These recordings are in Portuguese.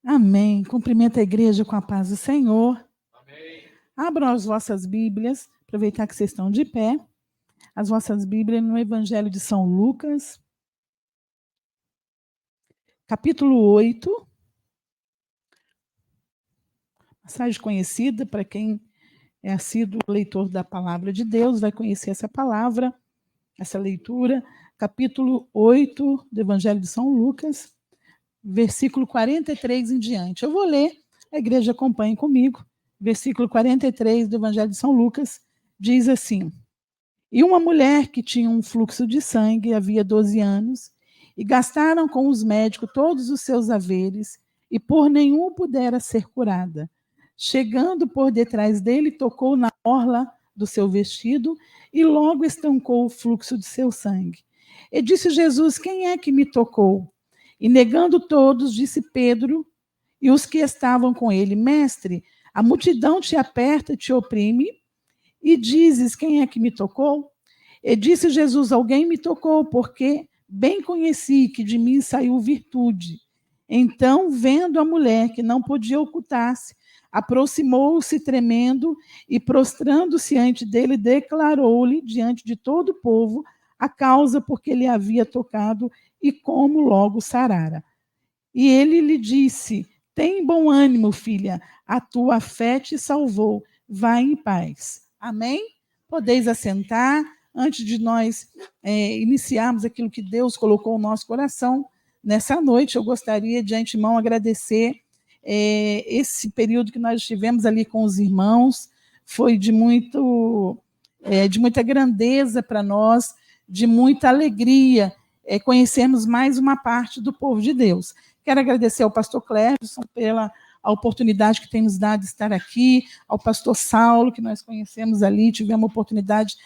Amém. Cumprimento a igreja com a paz do Senhor. Amém. Abram as vossas Bíblias, aproveitar que vocês estão de pé. As vossas Bíblias no Evangelho de São Lucas, capítulo 8. Passagem conhecida para quem é assíduo leitor da palavra de Deus, vai conhecer essa palavra, essa leitura. Capítulo 8 do Evangelho de São Lucas, versículo 43 em diante. Eu vou ler, a igreja acompanhe comigo. Versículo 43 do Evangelho de São Lucas diz assim: E uma mulher que tinha um fluxo de sangue havia 12 anos, e gastaram com os médicos todos os seus haveres, e por nenhum pudera ser curada. Chegando por detrás dele, tocou na orla do seu vestido, e logo estancou o fluxo de seu sangue. E disse Jesus: Quem é que me tocou? E negando todos, disse Pedro e os que estavam com ele: Mestre, a multidão te aperta, te oprime, e dizes: Quem é que me tocou? E disse Jesus: Alguém me tocou, porque bem conheci que de mim saiu virtude. Então, vendo a mulher que não podia ocultar-se, aproximou-se tremendo e, prostrando-se ante dele, declarou-lhe diante de todo o povo a causa por que ele havia tocado e como logo sarara. E ele lhe disse: Tem bom ânimo, filha, a tua fé te salvou. Vai em paz. Amém? Podeis assentar. Antes de nós iniciarmos aquilo que Deus colocou no nosso coração, nessa noite, eu gostaria de antemão agradecer esse período que nós estivemos ali com os irmãos. Foi de muita grandeza para nós, de muita alegria conhecermos mais uma parte do povo de Deus. Quero agradecer ao pastor Cléverson pela a oportunidade que tem nos dado de estar aqui, ao pastor Saulo, que nós conhecemos ali, tivemos a oportunidade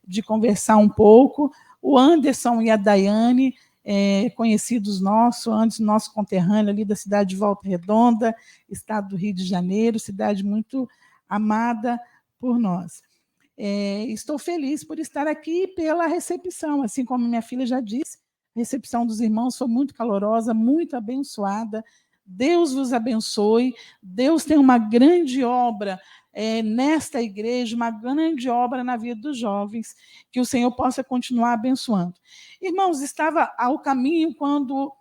de conversar um pouco, o Anderson e a Daiane, conhecidos nossos, antes nosso conterrâneo ali da cidade de Volta Redonda, estado do Rio de Janeiro, cidade muito amada por nós. Estou feliz por estar aqui pela recepção, assim como minha filha já disse, a recepção dos irmãos foi muito calorosa, muito abençoada. Deus vos abençoe. Deus tem uma grande obra nesta igreja, uma grande obra na vida dos jovens, que o Senhor possa continuar abençoando. Irmãos, estava ao caminho quando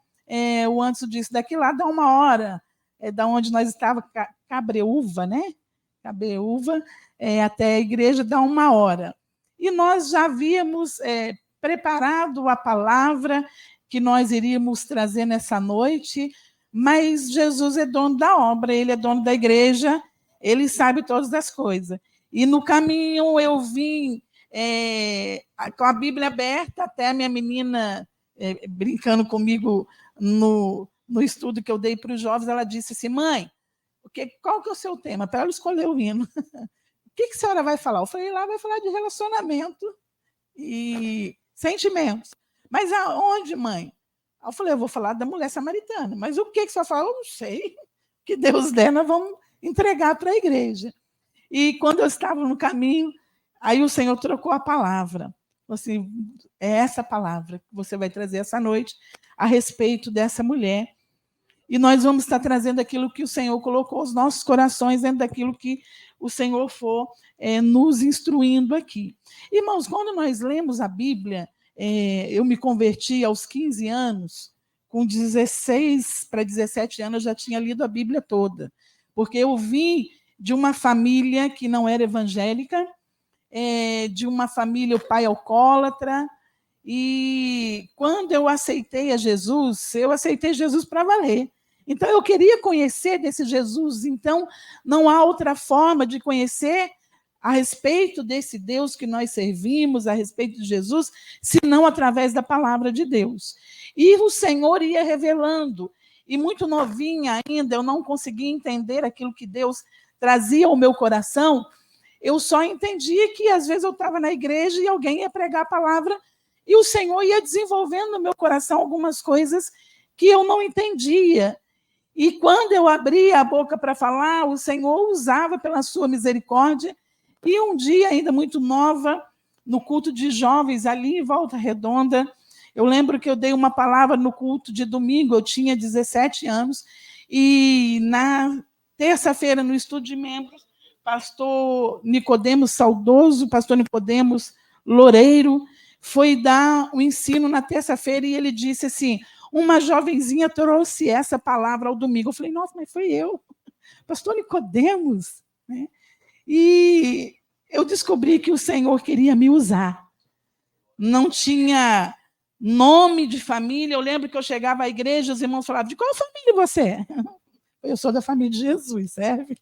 o Anderson disse, daqui lá dá uma hora, da onde nós estávamos, Cabreúva, né? Cabreúva, até a igreja dá uma hora. E nós já havíamos preparado a palavra que nós iríamos trazer nessa noite, mas Jesus é dono da obra, ele é dono da igreja, ele sabe todas as coisas. E no caminho eu vim com a Bíblia aberta, até a minha menina brincando comigo no estudo que eu dei para os jovens, ela disse assim: mãe, qual que é o seu tema? Para ela escolher o hino. O que a senhora vai falar? Eu falei, lá vai falar de relacionamento e sentimentos. Mas aonde, mãe? Eu falei, eu vou falar da mulher samaritana. Mas o que a senhora fala? Eu não sei. O que Deus der, nós vamos entregar para a igreja. E quando eu estava no caminho, aí o Senhor trocou a palavra. Assim, é essa palavra que você vai trazer essa noite a respeito dessa mulher. E nós vamos estar trazendo aquilo que o Senhor colocou os nossos corações dentro daquilo que o Senhor for nos instruindo aqui. Irmãos, quando nós lemos a Bíblia, eu me converti aos 15 anos, com 16 para 17 anos eu já tinha lido a Bíblia toda, porque eu vim de uma família que não era evangélica, de uma família, o pai alcoólatra, e quando eu aceitei Jesus para valer. Então, eu queria conhecer desse Jesus. Então, não há outra forma de conhecer a respeito desse Deus que nós servimos, a respeito de Jesus, senão através da palavra de Deus. E o Senhor ia revelando. E muito novinha ainda, eu não conseguia entender aquilo que Deus trazia ao meu coração. Eu só entendia que, às vezes, eu estava na igreja e alguém ia pregar a palavra e o Senhor ia desenvolvendo no meu coração algumas coisas que eu não entendia. E quando eu abria a boca para falar, o Senhor usava pela sua misericórdia. E um dia, ainda muito nova, no culto de jovens, ali em Volta Redonda, eu lembro que eu dei uma palavra no culto de domingo, eu tinha 17 anos, E na terça-feira, no estudo de membros, pastor Nicodemos Saudoso, pastor Nicodemos Loureiro, foi dar o ensino na terça-feira e ele disse assim, uma jovenzinha trouxe essa palavra ao domingo. Eu falei, nossa, mas foi eu, pastor Nicodemos, né? E eu descobri que o Senhor queria me usar. Não tinha nome de família. Eu lembro que eu chegava à igreja, os irmãos falavam, de qual família você é? Eu sou da família de Jesus, serve?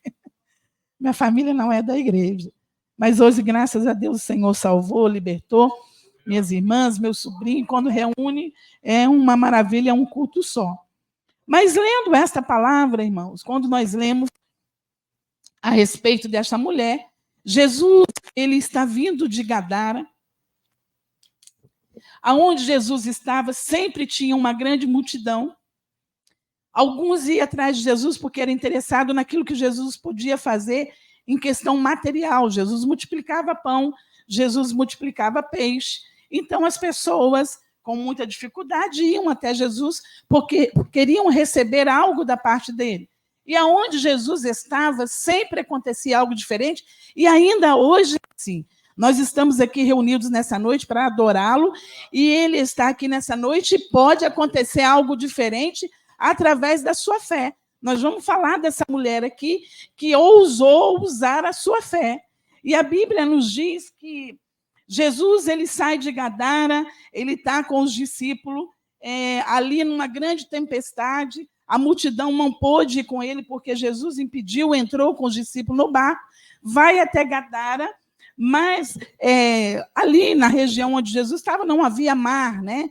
Minha família não é da igreja. Mas hoje, graças a Deus, o Senhor salvou, libertou minhas irmãs, meu sobrinho. Quando reúne, é uma maravilha, é um culto só. Mas lendo esta palavra, irmãos, quando nós lemos a respeito desta mulher, Jesus, ele está vindo de Gadara. Aonde Jesus estava, sempre tinha uma grande multidão. Alguns iam atrás de Jesus porque era interessado naquilo que Jesus podia fazer em questão material. Jesus multiplicava pão, Jesus multiplicava peixe. Então, as pessoas, com muita dificuldade, iam até Jesus porque queriam receber algo da parte dele. E aonde Jesus estava, sempre acontecia algo diferente. E ainda hoje, sim, nós estamos aqui reunidos nessa noite para adorá-lo, e ele está aqui nessa noite e pode acontecer algo diferente através da sua fé. Nós vamos falar dessa mulher aqui que ousou usar a sua fé. E a Bíblia nos diz que Jesus, ele sai de Gadara, ele está com os discípulos ali numa grande tempestade. A multidão não pôde ir com ele porque Jesus impediu, entrou com os discípulos no barco, vai até Gadara, mas ali na região onde Jesus estava não havia mar, né?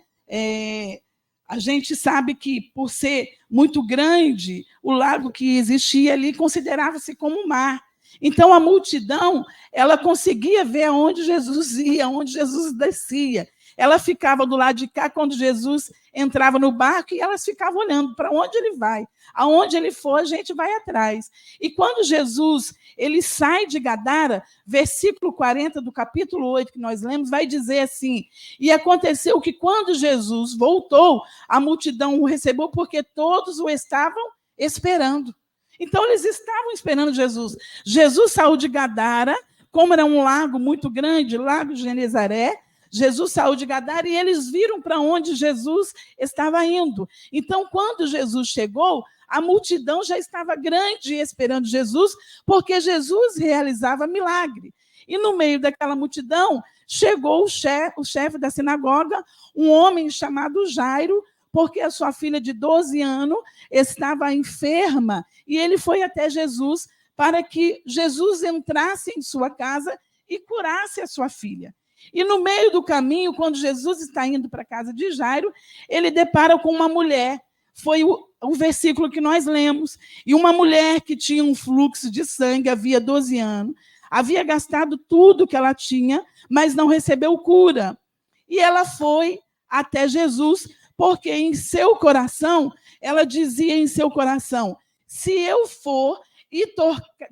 A gente sabe que, por ser muito grande, o lago que existia ali considerava-se como mar. Então, a multidão, ela conseguia ver aonde Jesus ia, onde Jesus descia. Ela ficava do lado de cá quando Jesus entrava no barco e elas ficavam olhando para onde ele vai. Aonde ele for, a gente vai atrás. E quando Jesus ele sai de Gadara, versículo 40 do capítulo 8 que nós lemos, vai dizer assim, e aconteceu que quando Jesus voltou, a multidão o recebeu porque todos o estavam esperando. Então, eles estavam esperando Jesus. Jesus saiu de Gadara, como era um lago muito grande, Lago de Genezaré, Jesus saiu de Gadara e eles viram para onde Jesus estava indo. Então, quando Jesus chegou, a multidão já estava grande esperando Jesus, porque Jesus realizava milagre. E no meio daquela multidão, chegou o chefe da sinagoga, um homem chamado Jairo, porque a sua filha de 12 anos estava enferma, e ele foi até Jesus para que Jesus entrasse em sua casa e curasse a sua filha. E no meio do caminho, quando Jesus está indo para a casa de Jairo, ele depara com uma mulher. Foi o versículo que nós lemos. E uma mulher que tinha um fluxo de sangue, havia 12 anos, havia gastado tudo que ela tinha, mas não recebeu cura. E ela foi até Jesus, porque em seu coração, ela dizia em seu coração, se eu for e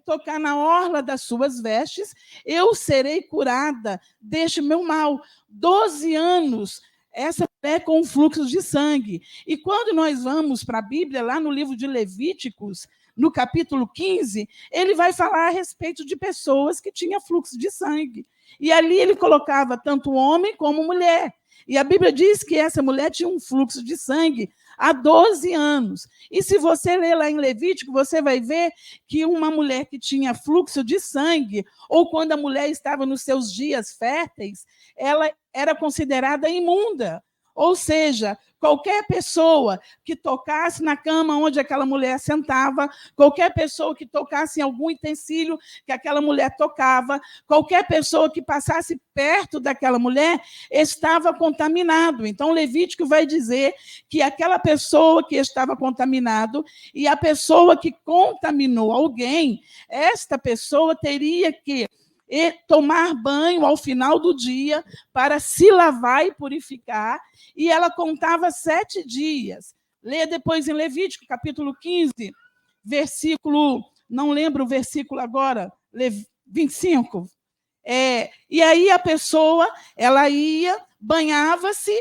tocar na orla das suas vestes, eu serei curada deste meu mal. 12 anos, essa mulher com um fluxo de sangue. E quando nós vamos para a Bíblia, lá no livro de Levíticos, no capítulo 15, ele vai falar a respeito de pessoas que tinham fluxo de sangue. E ali ele colocava tanto homem como mulher. E a Bíblia diz que essa mulher tinha um fluxo de sangue há 12 anos. E se você ler lá em Levítico, você vai ver que uma mulher que tinha fluxo de sangue, ou quando a mulher estava nos seus dias férteis, ela era considerada imunda. Ou seja, qualquer pessoa que tocasse na cama onde aquela mulher sentava, qualquer pessoa que tocasse em algum utensílio que aquela mulher tocava, qualquer pessoa que passasse perto daquela mulher estava contaminado. Então, Levítico vai dizer que aquela pessoa que estava contaminado e a pessoa que contaminou alguém, esta pessoa teria que tomar banho ao final do dia para se lavar e purificar, e ela contava 7 dias. Leia depois em Levítico, capítulo 15, versículo, não lembro o versículo agora, 25. E aí a pessoa, ela ia, banhava-se,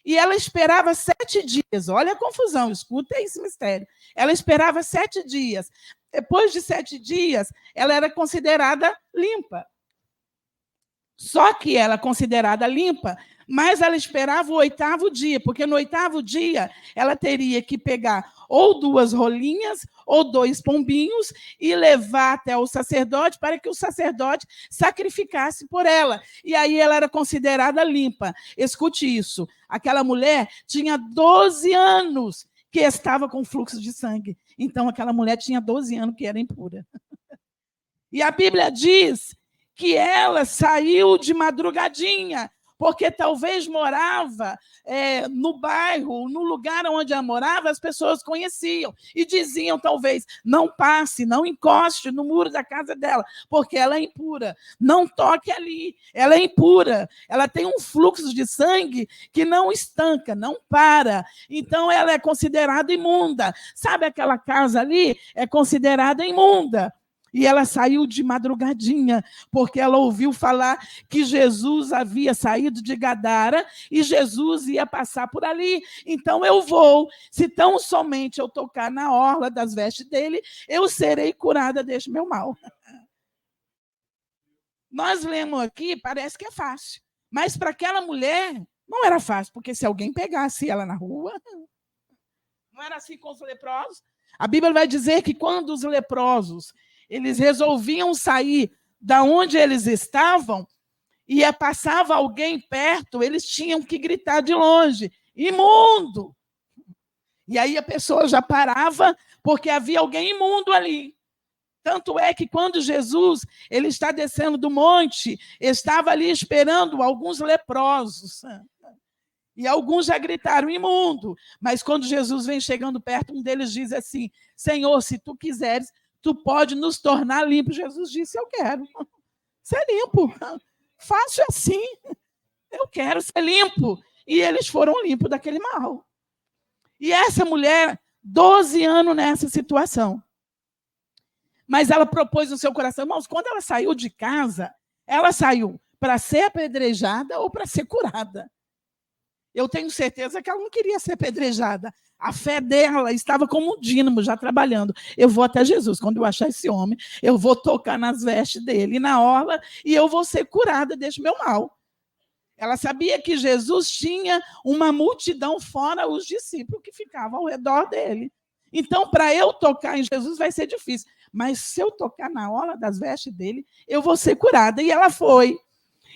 E ela esperava 7 dias. Olha a confusão, escuta esse mistério. Ela esperava 7 dias. Depois de 7 dias, ela era considerada limpa. Só que ela é considerada limpa, mas ela esperava o 8º dia, porque no 8º dia ela teria que pegar ou 2 rolinhas ou 2 pombinhos e levar até o sacerdote para que o sacerdote sacrificasse por ela. E aí ela era considerada limpa. Escute isso. Aquela mulher tinha 12 anos que estava com fluxo de sangue. Então, aquela mulher tinha 12 anos que era impura. E a Bíblia diz que ela saiu de madrugadinha, porque talvez morava no bairro, no lugar onde ela morava, as pessoas conheciam e diziam, talvez, não passe, não encoste no muro da casa dela, porque ela é impura. Não toque ali, ela é impura. Ela tem um fluxo de sangue que não estanca, não para. Então, ela é considerada imunda. Sabe aquela casa ali? É considerada imunda. E ela saiu de madrugadinha, porque ela ouviu falar que Jesus havia saído de Gadara e Jesus ia passar por ali. Então eu vou, se tão somente eu tocar na orla das vestes dele, eu serei curada deste meu mal. Nós lemos aqui, parece que é fácil. Mas para aquela mulher, não era fácil, porque se alguém pegasse ela na rua, não era assim com os leprosos. A Bíblia vai dizer que quando os leprosos eles resolviam sair da onde eles estavam e passava alguém perto, eles tinham que gritar de longe, imundo! E aí a pessoa já parava, porque havia alguém imundo ali. Tanto é que quando Jesus ele está descendo do monte, estava ali esperando alguns leprosos. E alguns já gritaram, imundo! Mas quando Jesus vem chegando perto, um deles diz assim, Senhor, se tu quiseres, tu pode nos tornar limpos. Jesus disse, eu quero ser limpo. Fácil assim. Eu quero ser limpo. E eles foram limpos daquele mal. E essa mulher, 12 anos nessa situação. Mas ela propôs no seu coração, irmãos, quando ela saiu de casa, ela saiu para ser apedrejada ou para ser curada. Eu tenho certeza que ela não queria ser apedrejada. A fé dela estava como um dínamo, já trabalhando. Eu vou até Jesus. Quando eu achar esse homem, eu vou tocar nas vestes dele, na orla, e eu vou ser curada deste meu mal. Ela sabia que Jesus tinha uma multidão fora os discípulos que ficavam ao redor dele. Então, para eu tocar em Jesus vai ser difícil. Mas se eu tocar na orla das vestes dele, eu vou ser curada. E ela foi.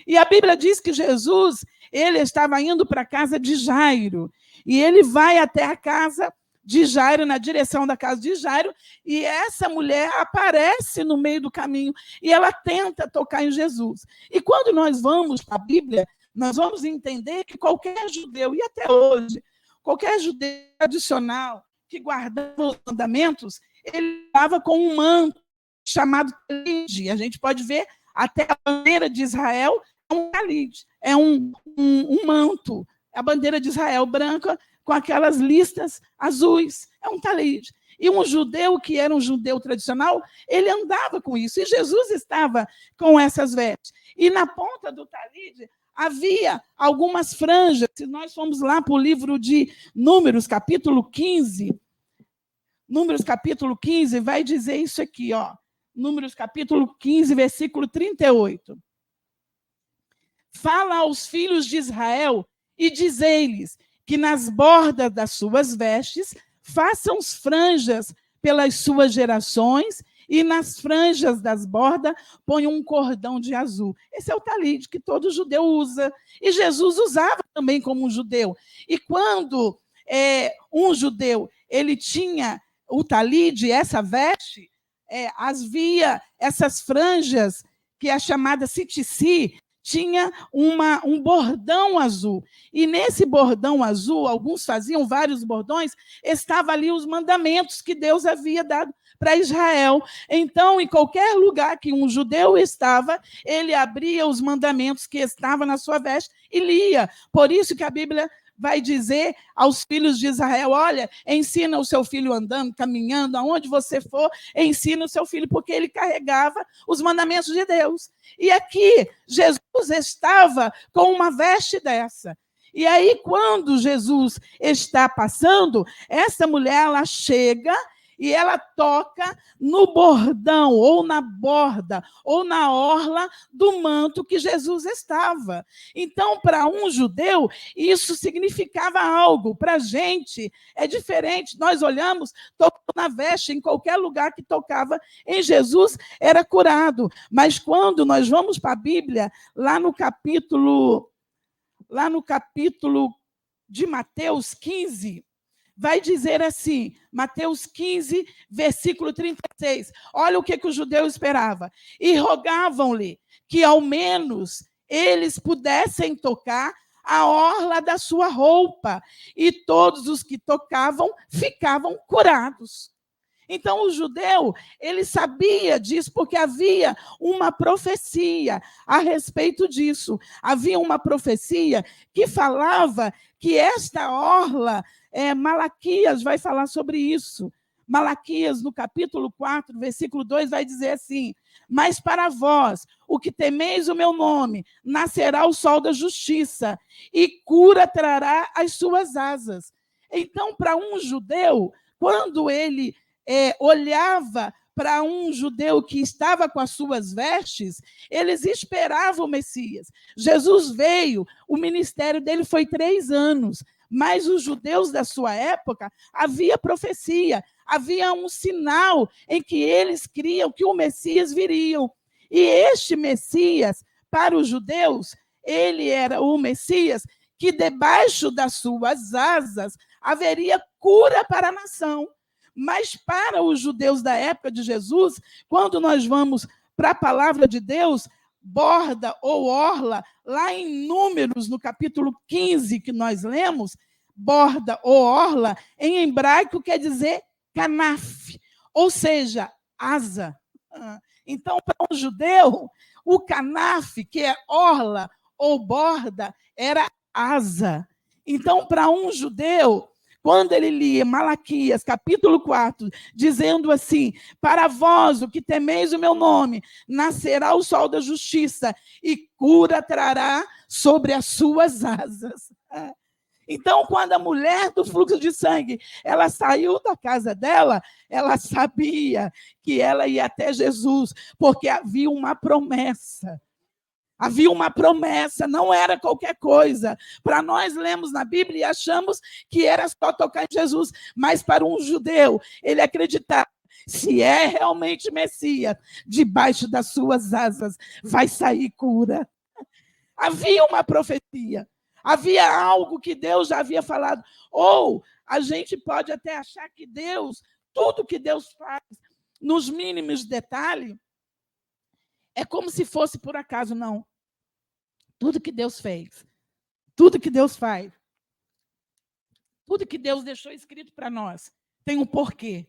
E a Bíblia diz que Jesus, ele estava indo para a casa de Jairo. E ele vai até a casa de Jairo, na direção da casa de Jairo, e essa mulher aparece no meio do caminho, e ela tenta tocar em Jesus. E quando nós vamos para a Bíblia, nós vamos entender que qualquer judeu, e até hoje, qualquer judeu tradicional que guardava os mandamentos, ele estava com um manto chamado talide. A gente pode ver até a bandeira de Israel é um talide, é um manto. A bandeira de Israel branca com aquelas listas azuis. É um talide. E um judeu que era um judeu tradicional, ele andava com isso. E Jesus estava com essas vestes. E na ponta do talide havia algumas franjas. Se nós formos lá para o livro de Números, capítulo 15, Números, capítulo 15, vai dizer isso aqui, ó. Números, capítulo 15, versículo 38. Fala aos filhos de Israel e dizei-lhes que nas bordas das suas vestes façam franjas pelas suas gerações e nas franjas das bordas ponham um cordão de azul. Esse é o talide que todo judeu usa. E Jesus usava também como um judeu. E quando um judeu ele tinha o talide, essa veste, havia essas franjas, que é a chamada sitici, tinha um bordão azul. E nesse bordão azul, alguns faziam vários bordões, estava ali os mandamentos que Deus havia dado para Israel. Então, em qualquer lugar que um judeu estava, ele abria os mandamentos que estavam na sua veste e lia. Por isso que a Bíblia vai dizer aos filhos de Israel, olha, ensina o seu filho andando, caminhando, aonde você for, ensina o seu filho, porque ele carregava os mandamentos de Deus. E aqui, Jesus estava com uma veste dessa. E aí, quando Jesus está passando, essa mulher, ela chega e ela toca no bordão, ou na borda, ou na orla do manto que Jesus estava. Então, para um judeu, isso significava algo. Para a gente, é diferente. Nós olhamos, tocando na veste, em qualquer lugar que tocava em Jesus, era curado. Mas quando nós vamos para a Bíblia, lá no capítulo de Mateus 15, vai dizer assim, Mateus 15, versículo 36. Olha o que o judeu esperava. E rogavam-lhe que ao menos eles pudessem tocar a orla da sua roupa, e todos os que tocavam ficavam curados. Então, o judeu, ele sabia disso, porque havia uma profecia a respeito disso. Havia uma profecia que falava que esta orla, Malaquias vai falar sobre isso. Malaquias, no capítulo 4, versículo 2, vai dizer assim: mas para vós, o que temeis o meu nome, nascerá o sol da justiça, e cura trará as suas asas. Então, para um judeu, quando ele olhava para um judeu que estava com as suas vestes, eles esperavam o Messias. Jesus veio, o ministério dele foi 3 anos, mas os judeus da sua época, havia profecia, havia um sinal em que eles criam que o Messias viria. E este Messias, para os judeus, ele era o Messias que debaixo das suas asas haveria cura para a nação. Mas para os judeus da época de Jesus, quando nós vamos para a palavra de Deus, borda ou orla, lá em Números, no capítulo 15, que nós lemos, borda ou orla, em hebraico quer dizer canaf, ou seja, asa. Então, para um judeu, o canaf, que é orla ou borda, era asa. Então, para um judeu, quando ele lia Malaquias, capítulo 4, dizendo assim: para vós, o que temeis o meu nome, nascerá o sol da justiça, e cura trará sobre as suas asas. Então, quando a mulher do fluxo de sangue, ela saiu da casa dela, ela sabia que ela ia até Jesus, porque havia uma promessa. Havia uma promessa, não era qualquer coisa. Para nós lemos na Bíblia e achamos que era só tocar em Jesus, mas para um judeu, ele acreditava: se é realmente Messias, debaixo das suas asas vai sair cura. Havia uma profecia, havia algo que Deus já havia falado. Ou a gente pode até achar que Deus, tudo que Deus faz, nos mínimos detalhes, é como se fosse por acaso. Não. Tudo que Deus fez, tudo que Deus faz, tudo que Deus deixou escrito para nós, tem um porquê.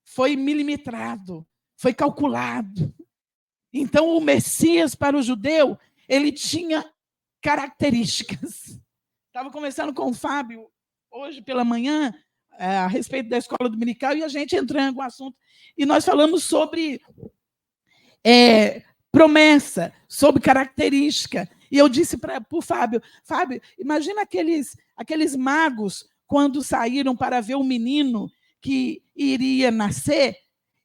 Foi milimetrado, foi calculado. Então, o Messias, para o judeu, ele tinha características. Estava conversando com o Fábio hoje pela manhã, a respeito da escola dominical, e a gente entrando no assunto, e nós falamos sobre promessa, sobre característica. E eu disse para o Fábio: Fábio, imagina aqueles magos, quando saíram para ver o menino que iria nascer,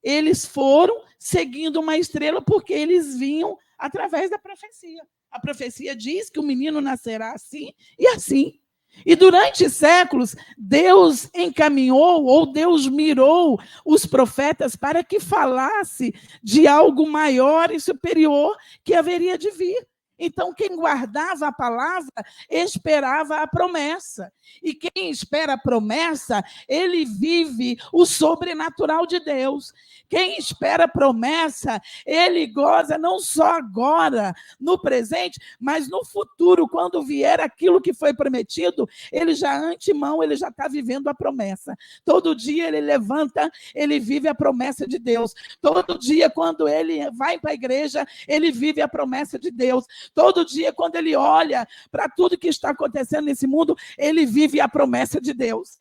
eles foram seguindo uma estrela porque eles vinham através da profecia. A profecia diz que o menino nascerá assim e assim. E durante séculos, Deus encaminhou, ou Deus mirou os profetas para que falasse de algo maior e superior que haveria de vir. Então, quem guardava a palavra, esperava a promessa. E quem espera a promessa, ele vive o sobrenatural de Deus. Quem espera a promessa, ele goza não só agora, no presente, mas no futuro, quando vier aquilo que foi prometido, ele já antemão, ele já está vivendo a promessa. Todo dia ele levanta, ele vive a promessa de Deus. Todo dia, quando ele vai para a igreja, ele vive a promessa de Deus. Todo dia, quando ele olha para tudo que está acontecendo nesse mundo, ele vive a promessa de Deus.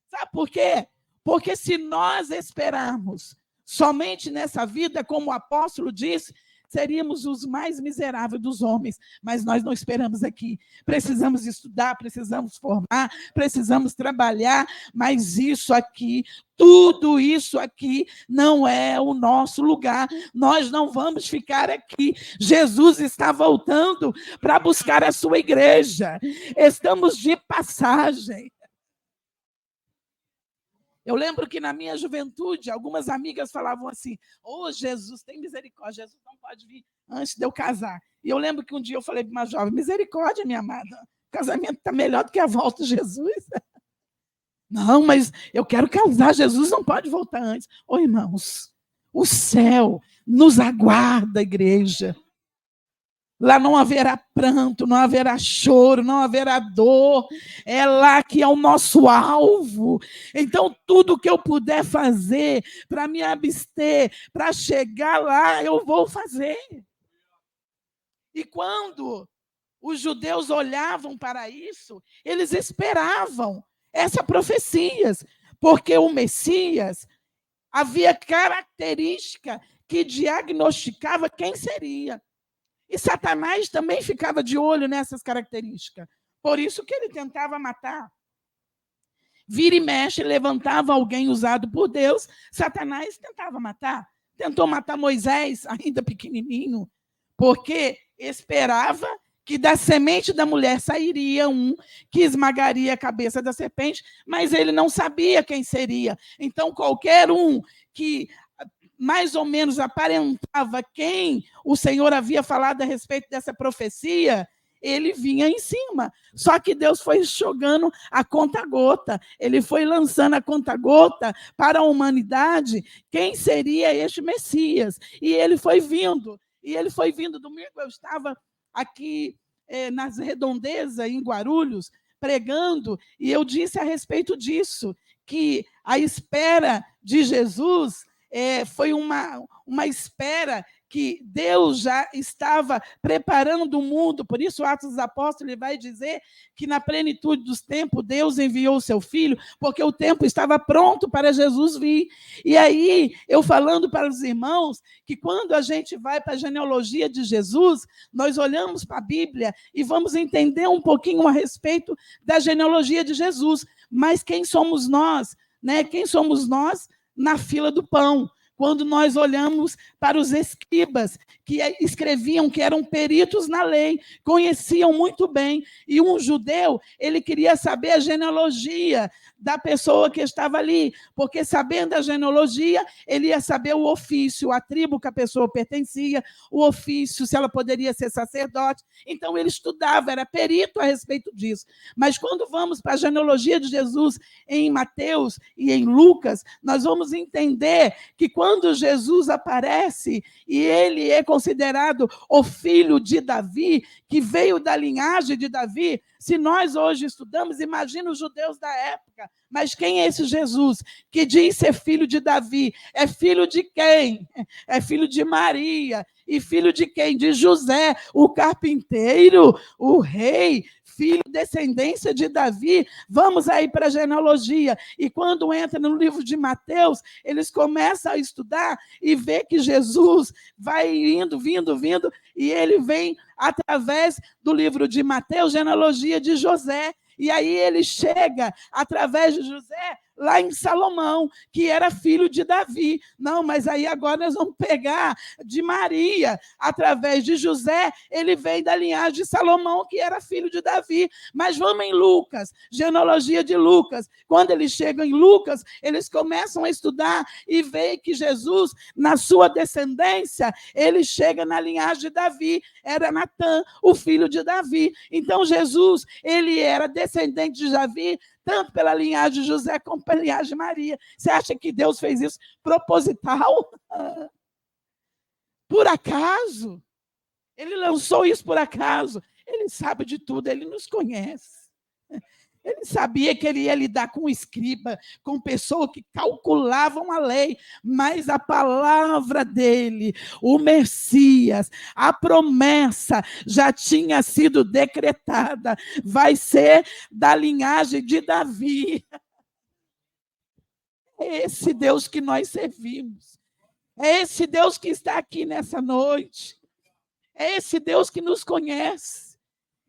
Sabe por quê? Porque se nós esperarmos somente nessa vida, como o apóstolo disse, seríamos os mais miseráveis dos homens, mas nós não esperamos aqui. Precisamos estudar, precisamos formar, precisamos trabalhar, mas isso aqui, tudo isso aqui não é o nosso lugar. Nós não vamos ficar aqui. Jesus está voltando para buscar a sua igreja. Estamos de passagem. Eu lembro que na minha juventude, algumas amigas falavam assim: "Ô, Jesus, tem misericórdia, Jesus não pode vir antes de eu casar". E eu lembro que um dia eu falei para uma jovem: "Misericórdia, minha amada, o casamento está melhor do que a volta de Jesus". "Não, mas eu quero casar, Jesus não pode voltar antes". Ô, irmãos, o céu nos aguarda, igreja. Lá não haverá pranto, não haverá choro, não haverá dor. É lá que é o nosso alvo. Então, tudo que eu puder fazer para me abster, para chegar lá, eu vou fazer. E quando os judeus olhavam para isso, eles esperavam essas profecias, porque o Messias havia característica que diagnosticava quem seria. E Satanás também ficava de olho nessas características. Por isso que ele tentava matar. Vira e mexe, levantava alguém usado por Deus, Satanás tentava matar. Tentou matar Moisés, ainda pequenininho, porque esperava que da semente da mulher sairia um que esmagaria a cabeça da serpente, mas ele não sabia quem seria. Então, qualquer um que mais ou menos aparentava quem o Senhor havia falado a respeito dessa profecia, ele vinha em cima. Só que Deus foi jogando a conta-gota, ele foi lançando a conta-gota para a humanidade, quem seria este Messias. E ele foi vindo. Domingo eu estava aqui nas redondezas, em Guarulhos, pregando, e eu disse a respeito disso, que a espera de Jesus foi uma espera que Deus já estava preparando o mundo. Por isso, Atos dos Apóstolos, ele vai dizer que na plenitude dos tempos, Deus enviou o seu Filho, porque o tempo estava pronto para Jesus vir. E aí, eu falando para os irmãos, que quando a gente vai para a genealogia de Jesus, nós olhamos para a Bíblia e vamos entender um pouquinho a respeito da genealogia de Jesus. Mas quem somos nós? Né? Quem somos nós na fila do pão? Quando nós olhamos para os escribas, que escreviam, que eram peritos na lei, conheciam muito bem, e um judeu, ele queria saber a genealogia da pessoa que estava ali, porque sabendo a genealogia, ele ia saber o ofício, a tribo que a pessoa pertencia, o ofício, se ela poderia ser sacerdote. Então, ele estudava, era perito a respeito disso. Mas quando vamos para a genealogia de Jesus em Mateus e em Lucas, nós vamos entender que quando Jesus aparece e ele é considerado o filho de Davi, que veio da linhagem de Davi, se nós hoje estudamos, imagina os judeus da época, mas quem é esse Jesus que diz ser filho de Davi? É filho de quem? É filho de Maria. E filho de quem? De José, o carpinteiro, o rei, filho, descendência de Davi. Vamos aí para a genealogia. E quando entra no livro de Mateus, eles começam a estudar e vê que Jesus vai vindo, e ele vem através do livro de Mateus, genealogia de José. E aí ele chega, através de José, lá em Salomão, que era filho de Davi. Não, mas aí agora nós vamos pegar de Maria, através de José, ele vem da linhagem de Salomão, que era filho de Davi. Mas vamos em Lucas, genealogia de Lucas. Quando eles chegam em Lucas, eles começam a estudar e veem que Jesus, na sua descendência, ele chega na linhagem de Davi. Era Natã, o filho de Davi. Então, Jesus, ele era descendente de Davi, tanto pela linhagem de José como pela linhagem de Maria. Você acha que Deus fez isso proposital? Por acaso? Ele lançou isso por acaso? Ele sabe de tudo, ele nos conhece. Ele sabia que ele ia lidar com escriba, com pessoas que calculavam a lei, mas a palavra dele, o Messias, a promessa já tinha sido decretada, vai ser da linhagem de Davi. É esse Deus que nós servimos, é esse Deus que está aqui nessa noite. É esse Deus que nos conhece.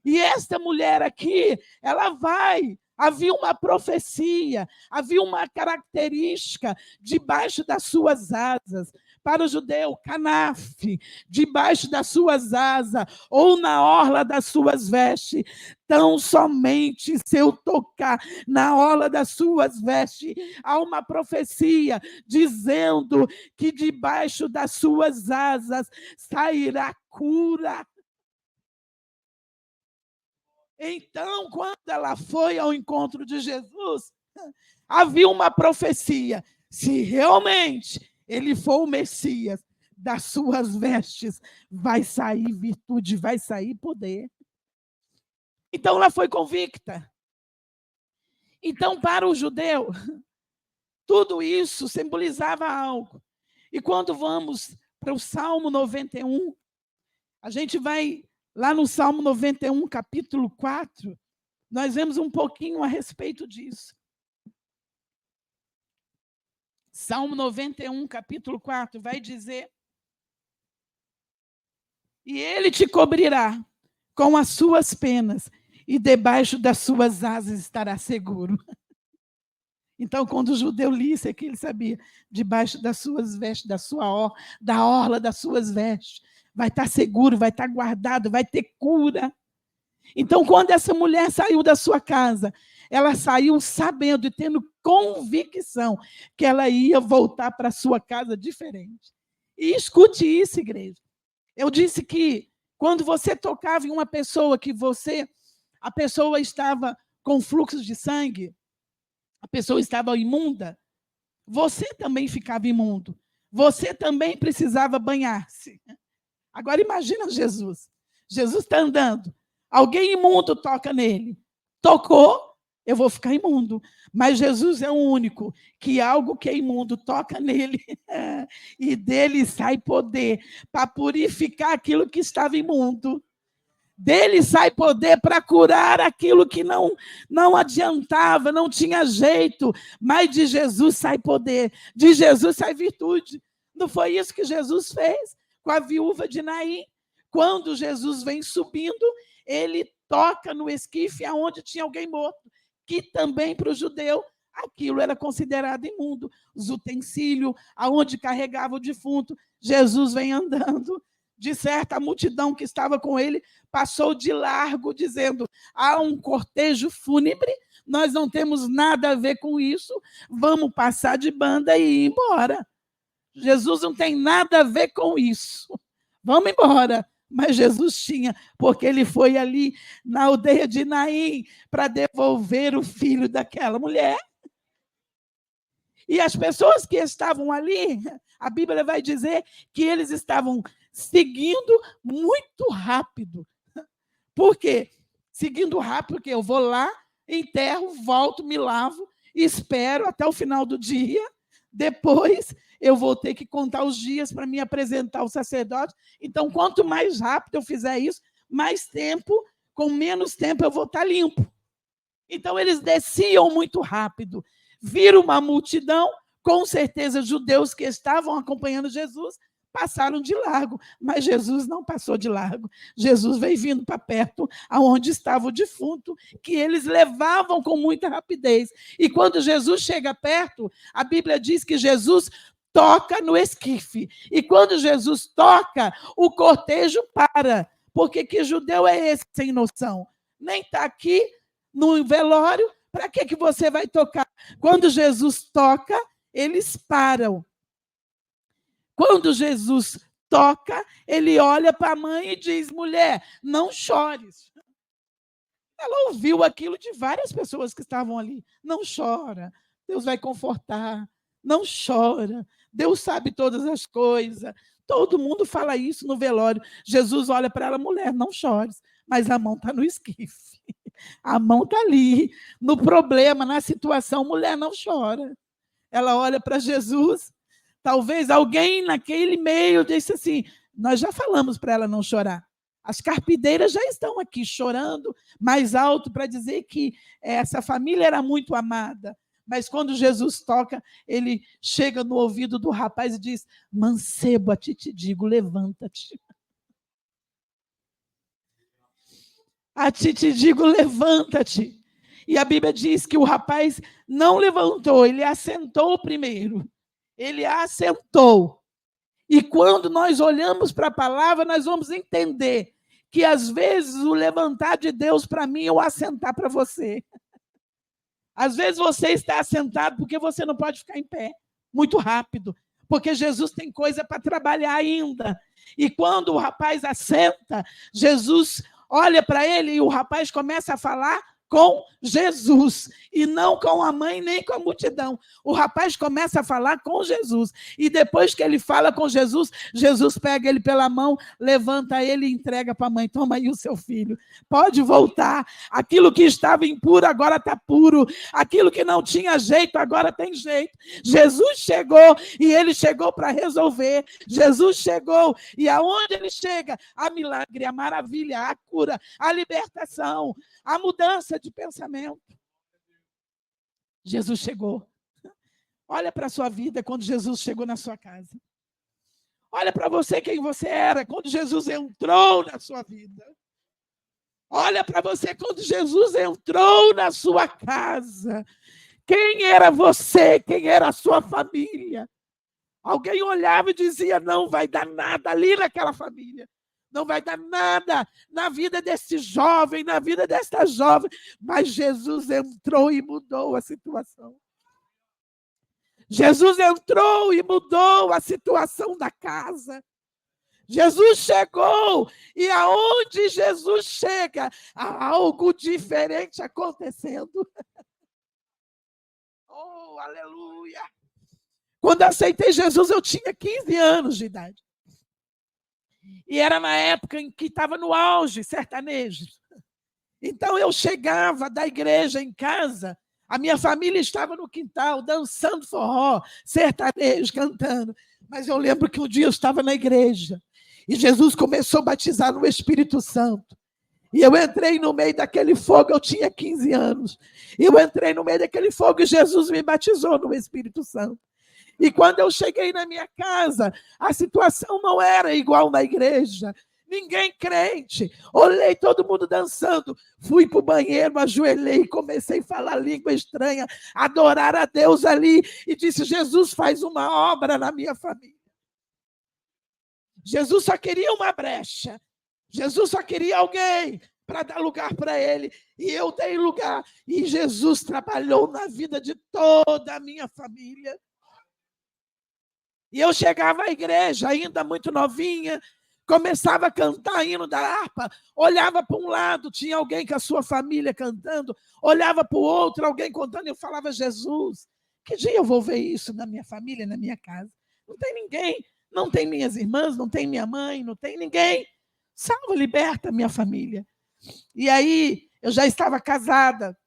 E esta mulher aqui, ela vai. Havia uma profecia, havia uma característica debaixo das suas asas. Para o judeu, canaf, debaixo das suas asas, ou na orla das suas vestes. Tão somente se eu tocar na orla das suas vestes, há uma profecia dizendo que debaixo das suas asas sairá cura. Então, quando ela foi ao encontro de Jesus, havia uma profecia. Se realmente ele for o Messias, das suas vestes vai sair virtude, vai sair poder. Então, ela foi convicta. Então, para o judeu, tudo isso simbolizava algo. E quando vamos para o Salmo 91, a gente vai lá no Salmo 91, capítulo 4, nós vemos um pouquinho a respeito disso. Salmo 91, capítulo 4, vai dizer: e ele te cobrirá com as suas penas, e debaixo das suas asas estará seguro. Então, quando o judeu lia isso aqui, ele sabia, debaixo das suas vestes, da orla das suas vestes, vai estar seguro, vai estar guardado, vai ter cura. Então, quando essa mulher saiu da sua casa, ela saiu sabendo e tendo convicção que ela ia voltar para a sua casa diferente. E escute isso, igreja. Eu disse que quando você tocava em uma pessoa a pessoa estava com fluxo de sangue, a pessoa estava imunda, você também ficava imundo. Você também precisava banhar-se. Agora imagina Jesus. Jesus está andando. Alguém imundo toca nele. Tocou, eu vou ficar imundo. Mas Jesus é o único que algo que é imundo toca nele e dele sai poder para purificar aquilo que estava imundo. Dele sai poder para curar aquilo que não adiantava, não tinha jeito. Mas de Jesus sai poder, de Jesus sai virtude. Não foi isso que Jesus fez com a viúva de Naim? Quando Jesus vem subindo, ele toca no esquife aonde tinha alguém morto, que também para o judeu aquilo era considerado imundo. Os utensílios, aonde carregava o defunto, Jesus vem andando. De certa, a multidão que estava com ele passou de largo, dizendo: há um cortejo fúnebre, nós não temos nada a ver com isso, vamos passar de banda e ir embora. Jesus não tem nada a ver com isso. Vamos embora. Mas Jesus tinha, porque ele foi ali na aldeia de Naim para devolver o filho daquela mulher. E as pessoas que estavam ali, a Bíblia vai dizer que eles estavam seguindo muito rápido. Por quê? Seguindo rápido, porque eu vou lá, enterro, volto, me lavo, espero até o final do dia. Depois eu vou ter que contar os dias para me apresentar ao sacerdote. Então, quanto mais rápido eu fizer isso, mais tempo, com menos tempo, eu vou estar limpo. Então, eles desciam muito rápido. Viram uma multidão, com certeza judeus que estavam acompanhando Jesus, passaram de largo, mas Jesus não passou de largo. Jesus veio vindo para perto, aonde estava o defunto, que eles levavam com muita rapidez. E quando Jesus chega perto, a Bíblia diz que Jesus toca no esquife. E quando Jesus toca, o cortejo para. Porque que judeu é esse sem noção? Nem está aqui no velório, para que você vai tocar? Quando Jesus toca, eles param. Quando Jesus toca, ele olha para a mãe e diz: mulher, não chores. Ela ouviu aquilo de várias pessoas que estavam ali. Não chora, Deus vai confortar. Não chora, Deus sabe todas as coisas. Todo mundo fala isso no velório. Jesus olha para ela: mulher, não chores. Mas a mão está no esquife. A mão está ali, no problema, na situação. Mulher, não chora. Ela olha para Jesus. Talvez alguém naquele meio disse assim: nós já falamos para ela não chorar. As carpideiras já estão aqui chorando mais alto para dizer que essa família era muito amada. Mas quando Jesus toca, ele chega no ouvido do rapaz e diz: mancebo, a ti te digo, levanta-te. A ti te digo, levanta-te. E a Bíblia diz que o rapaz não levantou, ele assentou primeiro. Ele assentou. E quando nós olhamos para a palavra, nós vamos entender que, às vezes, o levantar de Deus para mim é o assentar para você. Às vezes você está assentado porque você não pode ficar em pé muito rápido, porque Jesus tem coisa para trabalhar ainda. E quando o rapaz assenta, Jesus olha para ele e o rapaz começa a falar com Jesus, e não com a mãe nem com a multidão. O rapaz começa a falar com Jesus, e depois que ele fala com Jesus, Jesus pega ele pela mão, levanta ele e entrega para a mãe. Toma aí o seu filho, pode voltar. Aquilo que estava impuro agora está puro, aquilo que não tinha jeito agora tem jeito. Jesus chegou e ele chegou para resolver. Jesus chegou e aonde ele chega, a milagre, a maravilha, a cura, a libertação, a mudança de pensamento. Jesus chegou. Olha para a sua vida quando Jesus chegou na sua casa. Olha para você quem você era quando Jesus entrou na sua vida. Olha para você quando Jesus entrou na sua casa. Quem era você? Quem era a sua família? Alguém olhava e dizia, não vai dar nada ali naquela família. Não vai dar nada na vida desse jovem, na vida desta jovem. Mas Jesus entrou e mudou a situação. Jesus entrou e mudou a situação da casa. Jesus chegou e aonde Jesus chega, há algo diferente acontecendo. Oh, aleluia! Quando aceitei Jesus, eu tinha 15 anos de idade. E era na época em que estava no auge sertanejo. Então eu chegava da igreja em casa, a minha família estava no quintal, dançando forró, sertanejo, cantando. Mas eu lembro que um dia eu estava na igreja e Jesus começou a batizar no Espírito Santo. E eu entrei no meio daquele fogo, eu tinha 15 anos. Eu entrei no meio daquele fogo e Jesus me batizou no Espírito Santo. E quando eu cheguei na minha casa, a situação não era igual na igreja. Ninguém crente. Olhei todo mundo dançando. Fui para o banheiro, ajoelhei e comecei a falar língua estranha, adorar a Deus ali. E disse, Jesus faz uma obra na minha família. Jesus só queria uma brecha. Jesus só queria alguém para dar lugar para ele. E eu dei lugar. E Jesus trabalhou na vida de toda a minha família. E eu chegava à igreja, ainda muito novinha, começava a cantar hino da harpa, olhava para um lado, tinha alguém com a sua família cantando, olhava para o outro, alguém contando, e eu falava, Jesus, que dia eu vou ver isso na minha família, na minha casa? Não tem ninguém, não tem minhas irmãs, não tem minha mãe, não tem ninguém. Salva, liberta minha família. E aí, eu já estava casada,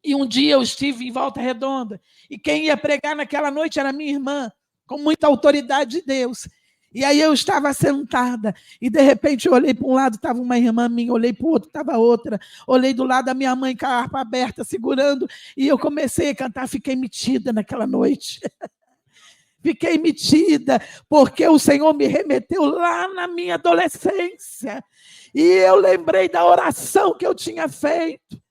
e um dia eu estive em Volta Redonda, e quem ia pregar naquela noite era minha irmã, com muita autoridade de Deus. E aí eu estava sentada, e de repente eu olhei para um lado, estava uma irmã minha, olhei para o outro, estava outra, olhei do lado da minha mãe com a harpa aberta, segurando, e eu comecei a cantar, fiquei metida naquela noite. Fiquei metida, porque o Senhor me remeteu lá na minha adolescência, e eu lembrei da oração que eu tinha feito,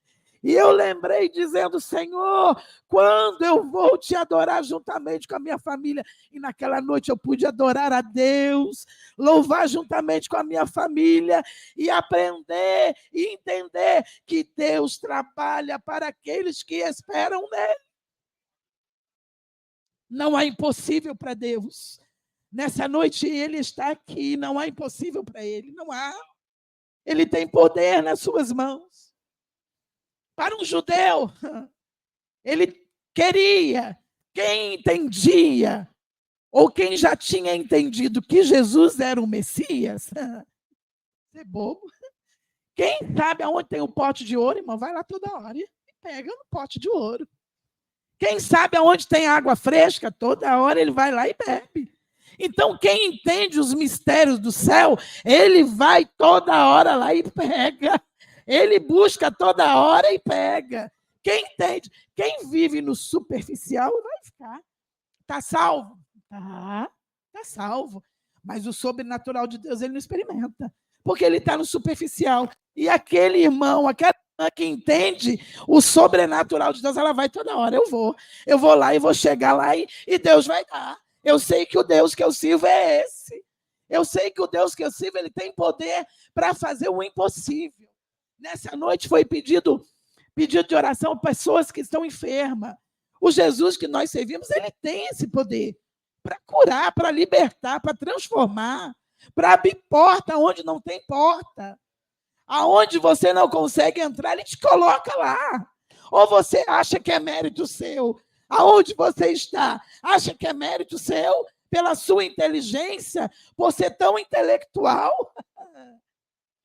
e eu lembrei dizendo, Senhor, quando eu vou te adorar juntamente com a minha família? E naquela noite eu pude adorar a Deus, louvar juntamente com a minha família e aprender e entender que Deus trabalha para aqueles que esperam nele. Não há impossível para Deus. Nessa noite ele está aqui, não há impossível para ele, não há. Ele tem poder nas suas mãos. Para um judeu, ele queria, quem entendia, ou quem já tinha entendido que Jesus era o Messias, você é bobo. Quem sabe aonde tem um pote de ouro, irmão, vai lá toda hora e pega no pote de ouro. Quem sabe aonde tem água fresca, toda hora ele vai lá e bebe. Então, quem entende os mistérios do céu, ele vai toda hora lá e pega. Ele busca toda hora e pega. Quem entende? Quem vive no superficial vai ficar. Está salvo? Está salvo. Mas o sobrenatural de Deus ele não experimenta. Porque ele está no superficial. E aquele irmão, aquela irmã que entende o sobrenatural de Deus, ela vai toda hora. Eu vou lá e vou chegar lá e Deus vai dar. Eu sei que o Deus que eu sirvo é esse. Eu sei que o Deus que eu sirvo, ele tem poder para fazer o impossível. Nessa noite foi pedido de oração para pessoas que estão enfermas. O Jesus que nós servimos, ele tem esse poder para curar, para libertar, para transformar, para abrir porta onde não tem porta. Aonde você não consegue entrar, ele te coloca lá. Ou você acha que é mérito seu? Aonde você está? Acha que é mérito seu? Pela sua inteligência? Por ser tão intelectual?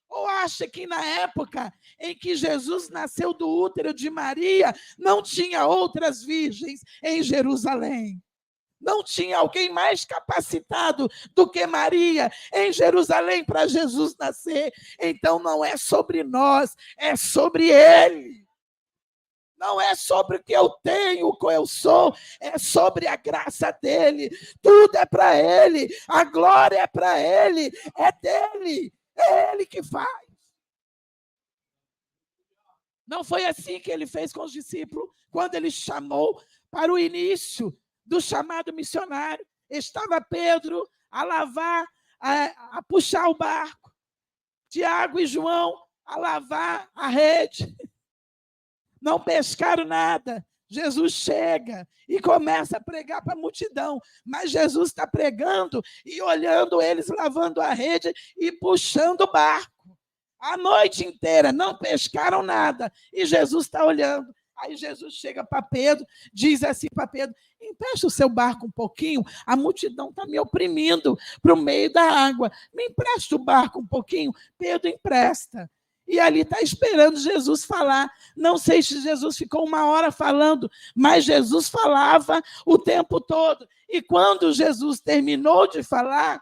Ou acha que na época em que Jesus nasceu do útero de Maria, não tinha outras virgens em Jerusalém? Não tinha alguém mais capacitado do que Maria em Jerusalém para Jesus nascer. Então não é sobre nós, é sobre ele. Não é sobre o que eu tenho, o que eu sou, é sobre a graça dele. Tudo é para ele, a glória é para ele, é dele, é ele que faz. Não foi assim que ele fez com os discípulos, quando ele chamou para o início do chamado missionário. Estava Pedro a lavar, a puxar o barco. Tiago e João a lavar a rede. Não pescaram nada. Jesus chega e começa a pregar para a multidão. Mas Jesus está pregando e olhando eles lavando a rede e puxando o barco. A noite inteira não pescaram nada. E Jesus está olhando. Aí Jesus chega para Pedro, diz assim para Pedro: empresta o seu barco um pouquinho, a multidão está me oprimindo para o meio da água. Me empresta o barco um pouquinho. Pedro empresta. E ali está esperando Jesus falar. Não sei se Jesus ficou 1 hora falando, mas Jesus falava o tempo todo. E quando Jesus terminou de falar,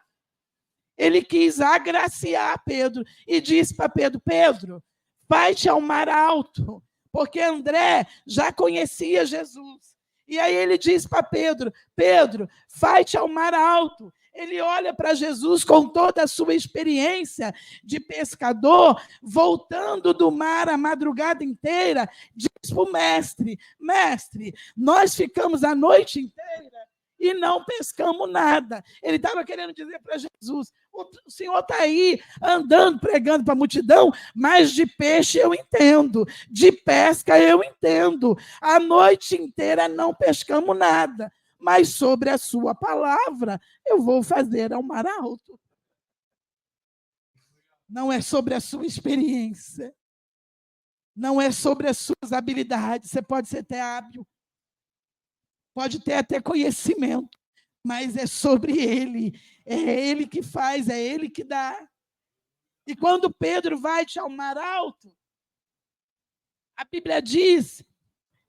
ele quis agraciar Pedro e disse para Pedro: Pedro, vai-te ao mar alto. Porque André já conhecia Jesus. E aí ele diz para Pedro: Pedro, vai-te ao mar alto. Ele olha para Jesus com toda a sua experiência de pescador, voltando do mar a madrugada inteira, diz para o mestre: mestre, nós ficamos a noite inteira e não pescamos nada. Ele estava querendo dizer para Jesus: o senhor está aí andando, pregando para a multidão, mas de peixe eu entendo, de pesca eu entendo. A noite inteira não pescamos nada, mas sobre a sua palavra eu vou fazer ao mar alto. Não é sobre a sua experiência, não é sobre as suas habilidades. Você pode ser até hábil, pode ter até conhecimento, mas é sobre ele. É ele que faz, é ele que dá. E quando Pedro vai ao mar alto, a Bíblia diz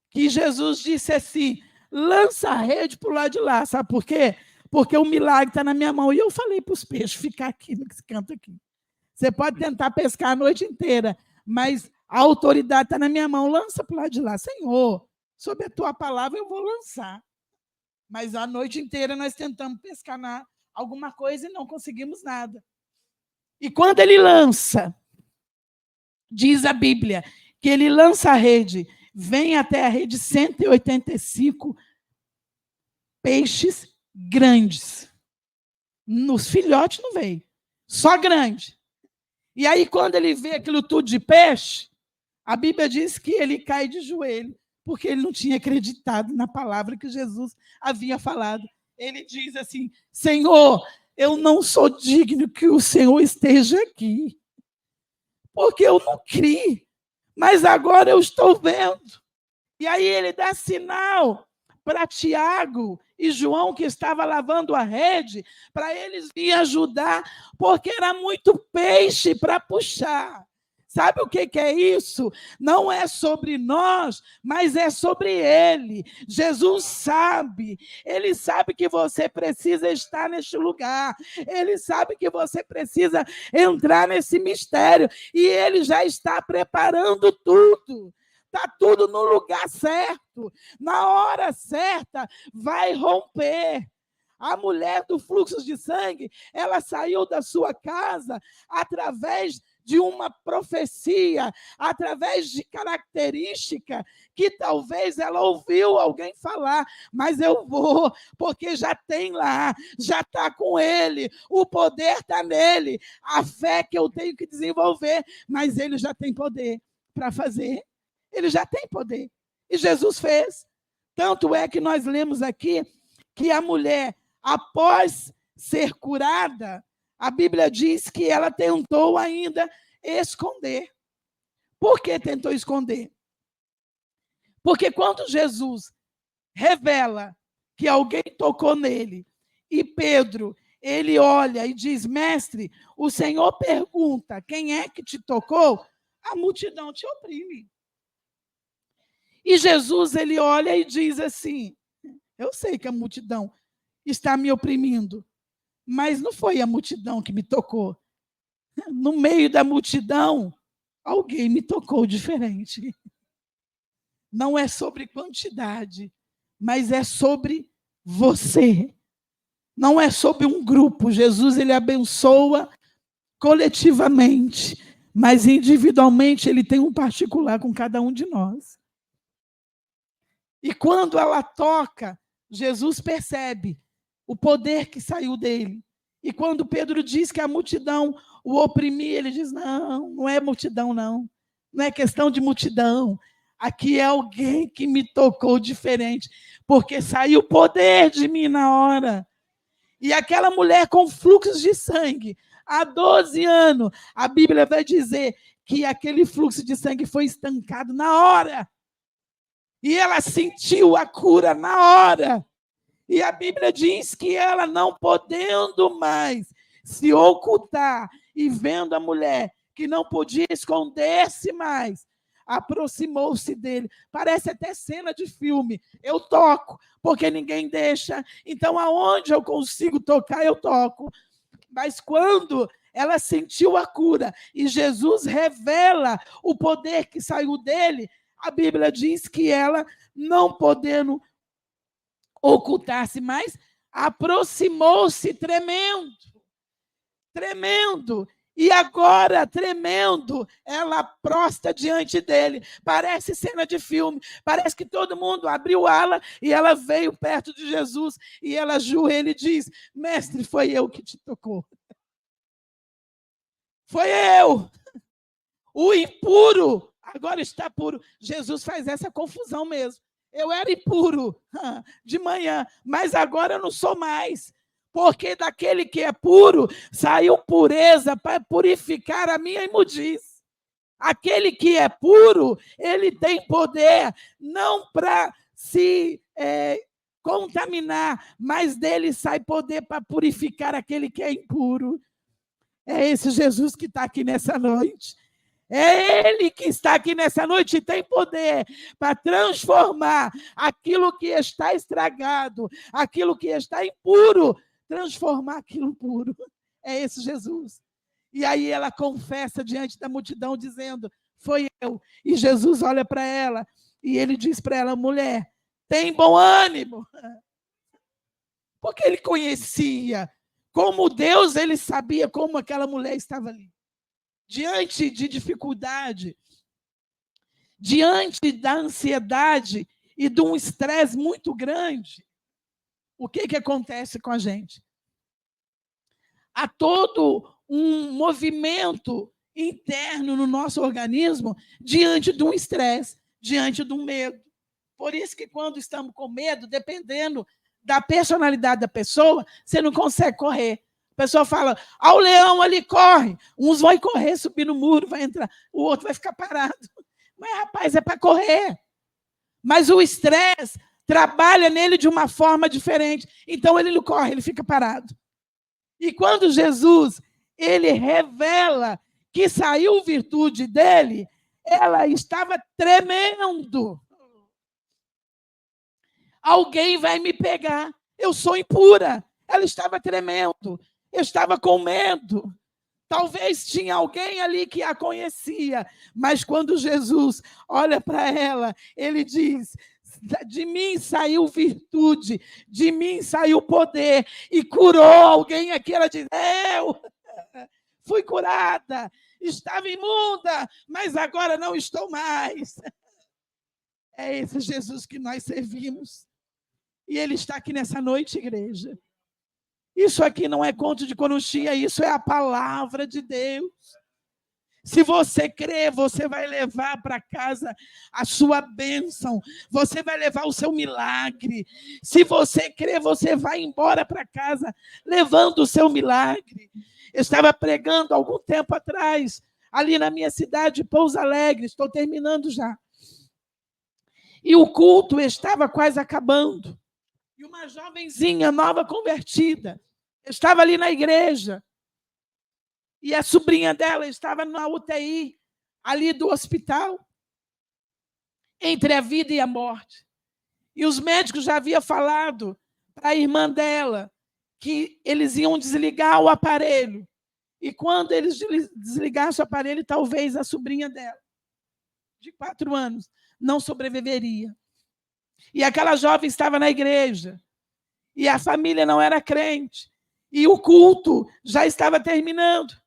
que Jesus disse assim: lança a rede para o lado de lá. Sabe por quê? Porque o milagre está na minha mão. E eu falei para os peixes ficar aqui nesse canto aqui. Você pode tentar pescar a noite inteira, mas a autoridade está na minha mão. Lança para o lado de lá. Senhor, sob a tua palavra eu vou lançar. Mas a noite inteira nós tentamos pescar alguma coisa e não conseguimos nada. E quando ele lança, diz a Bíblia, que ele lança a rede, vem até a rede 185 peixes grandes. Nos filhotes não veio, só grande. E aí, quando ele vê aquilo tudo de peixe, a Bíblia diz que ele cai de joelho, porque ele não tinha acreditado na palavra que Jesus havia falado. Ele diz assim: Senhor, eu não sou digno que o Senhor esteja aqui, porque eu não criei, mas agora eu estou vendo. E aí ele dá sinal para Tiago e João, que estava lavando a rede, para eles virem ajudar, porque era muito peixe para puxar. Sabe o que é isso? Não é sobre nós, mas é sobre ele. Jesus sabe. Ele sabe que você precisa estar neste lugar. Ele sabe que você precisa entrar nesse mistério. E ele já está preparando tudo. Está tudo no lugar certo. Na hora certa, vai romper. A mulher do fluxo de sangue, ela saiu da sua casa através de uma profecia, através de característica que talvez ela ouviu alguém falar, mas eu vou, porque já tem lá, já está com ele, o poder está nele, a fé que eu tenho que desenvolver, mas ele já tem poder para fazer, ele já tem poder, e Jesus fez. Tanto é que nós lemos aqui que a mulher, após ser curada, a Bíblia diz que ela tentou ainda esconder. Por que tentou esconder? Porque quando Jesus revela que alguém tocou nele, e Pedro, ele olha e diz, mestre, o Senhor pergunta, quem é que te tocou? A multidão te oprime. E Jesus, ele olha e diz assim, eu sei que a multidão está me oprimindo, mas não foi a multidão que me tocou. No meio da multidão, alguém me tocou diferente. Não é sobre quantidade, mas é sobre você. Não é sobre um grupo. Jesus, ele abençoa coletivamente, mas individualmente ele tem um particular com cada um de nós. E quando ela toca, Jesus percebe o poder que saiu dele. E quando Pedro diz que a multidão o oprimia, ele diz, não, não é multidão, não. Não é questão de multidão. Aqui é alguém que me tocou diferente, porque saiu poder de mim na hora. E aquela mulher com fluxo de sangue, há 12 anos, a Bíblia vai dizer que aquele fluxo de sangue foi estancado na hora. E ela sentiu a cura na hora. E a Bíblia diz que ela, não podendo mais se ocultar e vendo a mulher que não podia esconder-se mais, aproximou-se dele. Parece até cena de filme. Eu toco, porque ninguém deixa. Então, aonde eu consigo tocar, eu toco. Mas quando ela sentiu a cura e Jesus revela o poder que saiu dele, a Bíblia diz que ela, não podendo ocultar-se mais, aproximou-se tremendo. Tremendo. E agora, tremendo, ela prostra diante dele. Parece cena de filme. Parece que todo mundo abriu ala e ela veio perto de Jesus. E ela ajoelha e diz, mestre, foi eu que te tocou. Foi eu. O impuro agora está puro. Jesus faz essa confusão mesmo. Eu era impuro de manhã, mas agora eu não sou mais. Porque daquele que é puro, saiu pureza para purificar a minha imundice. Aquele que é puro, ele tem poder, não para se contaminar, mas dele sai poder para purificar aquele que é impuro. É esse Jesus que está aqui nessa noite. É Ele que está aqui nessa noite e tem poder para transformar aquilo que está estragado, aquilo que está impuro, transformar aquilo puro. É esse Jesus. E aí ela confessa diante da multidão, dizendo, foi eu. E Jesus olha para ela e ele diz para ela, mulher, tem bom ânimo. Porque ele conhecia como Deus, ele sabia como aquela mulher estava ali. Diante de dificuldade, diante da ansiedade e de um estresse muito grande, o que acontece com a gente? Há todo um movimento interno no nosso organismo diante de um estresse, diante de um medo. Por isso que quando estamos com medo, dependendo da personalidade da pessoa, você não consegue correr. A pessoa fala, o leão ali corre. Uns vão correr, subir no muro, vai entrar. O outro vai ficar parado. Mas, rapaz, é para correr. Mas o estresse trabalha nele de uma forma diferente. Então, ele não corre, ele fica parado. E quando Jesus, ele revela que saiu virtude dele, ela estava tremendo. Alguém vai me pegar. Eu sou impura. Ela estava tremendo. Eu estava com medo. Talvez tinha alguém ali que a conhecia, mas quando Jesus olha para ela, ele diz, de mim saiu virtude, de mim saiu poder, e curou alguém aqui. Ela diz, eu fui curada, estava imunda, mas agora não estou mais. É esse Jesus que nós servimos. E ele está aqui nessa noite, igreja. Isso aqui não é conto de coruchinha, isso é a palavra de Deus. Se você crer, você vai levar para casa a sua bênção, você vai levar o seu milagre. Se você crer, você vai embora para casa levando o seu milagre. Eu estava pregando algum tempo atrás, ali na minha cidade, Pouso Alegre, estou terminando já. E o culto estava quase acabando. E uma jovenzinha nova convertida estava ali na igreja. E a sobrinha dela estava na UTI, ali do hospital, entre a vida e a morte. E os médicos já haviam falado para a irmã dela que eles iam desligar o aparelho. E quando eles desligassem o aparelho, talvez a sobrinha dela, de 4 anos, não sobreviveria. E aquela jovem estava na igreja. E a família não era crente. E o culto já estava terminando.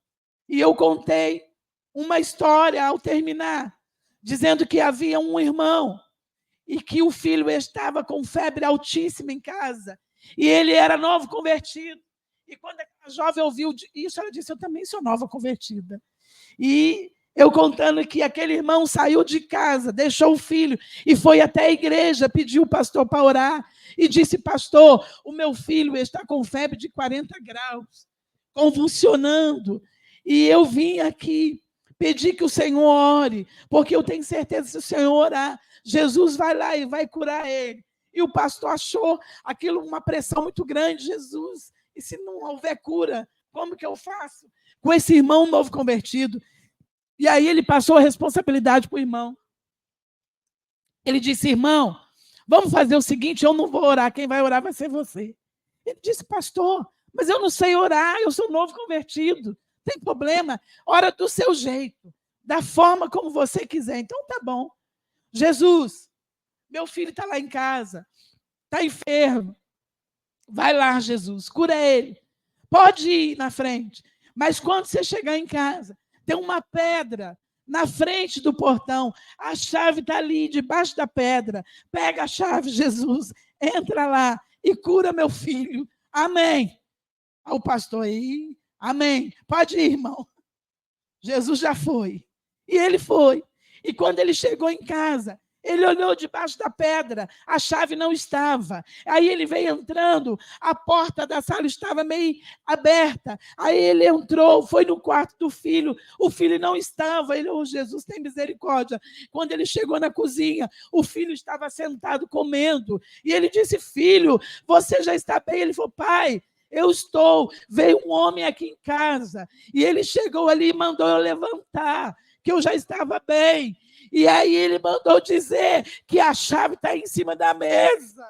E eu contei uma história ao terminar, dizendo que havia um irmão e que o filho estava com febre altíssima em casa. E ele era novo convertido. E quando a jovem ouviu isso, ela disse, eu também sou nova convertida. E eu contando que aquele irmão saiu de casa, deixou o filho e foi até a igreja, pediu o pastor para orar e disse, pastor, o meu filho está com febre de 40 graus, convulsionando. E eu vim aqui pedir que o Senhor ore, porque eu tenho certeza que se o Senhor orar, Jesus vai lá e vai curar ele. E o pastor achou aquilo uma pressão muito grande, Jesus, e se não houver cura, como que eu faço com esse irmão novo convertido? E aí ele passou a responsabilidade para o irmão. Ele disse, irmão, vamos fazer o seguinte, eu não vou orar, quem vai orar vai ser você. Ele disse, pastor, mas eu não sei orar, eu sou novo convertido. Tem problema, ora do seu jeito, da forma como você quiser. Então tá bom. Jesus, meu filho está lá em casa, está enfermo. Vai lá, Jesus, cura ele. Pode ir na frente, mas quando você chegar em casa, tem uma pedra na frente do portão, a chave está ali, debaixo da pedra. Pega a chave, Jesus, entra lá e cura meu filho. Amém. O pastor aí, amém. Pode ir, irmão. Jesus já foi. E ele foi. E quando ele chegou em casa, ele olhou debaixo da pedra, a chave não estava. Aí ele veio entrando, a porta da sala estava meio aberta. Aí ele entrou, foi no quarto do filho, o filho não estava. Ele, Jesus, tem misericórdia. Quando ele chegou na cozinha, o filho estava sentado comendo. E ele disse, filho, você já está bem? Ele falou, pai, eu estou. Veio um homem aqui em casa, e ele chegou ali e mandou eu levantar, que eu já estava bem. E aí ele mandou dizer que a chave está em cima da mesa.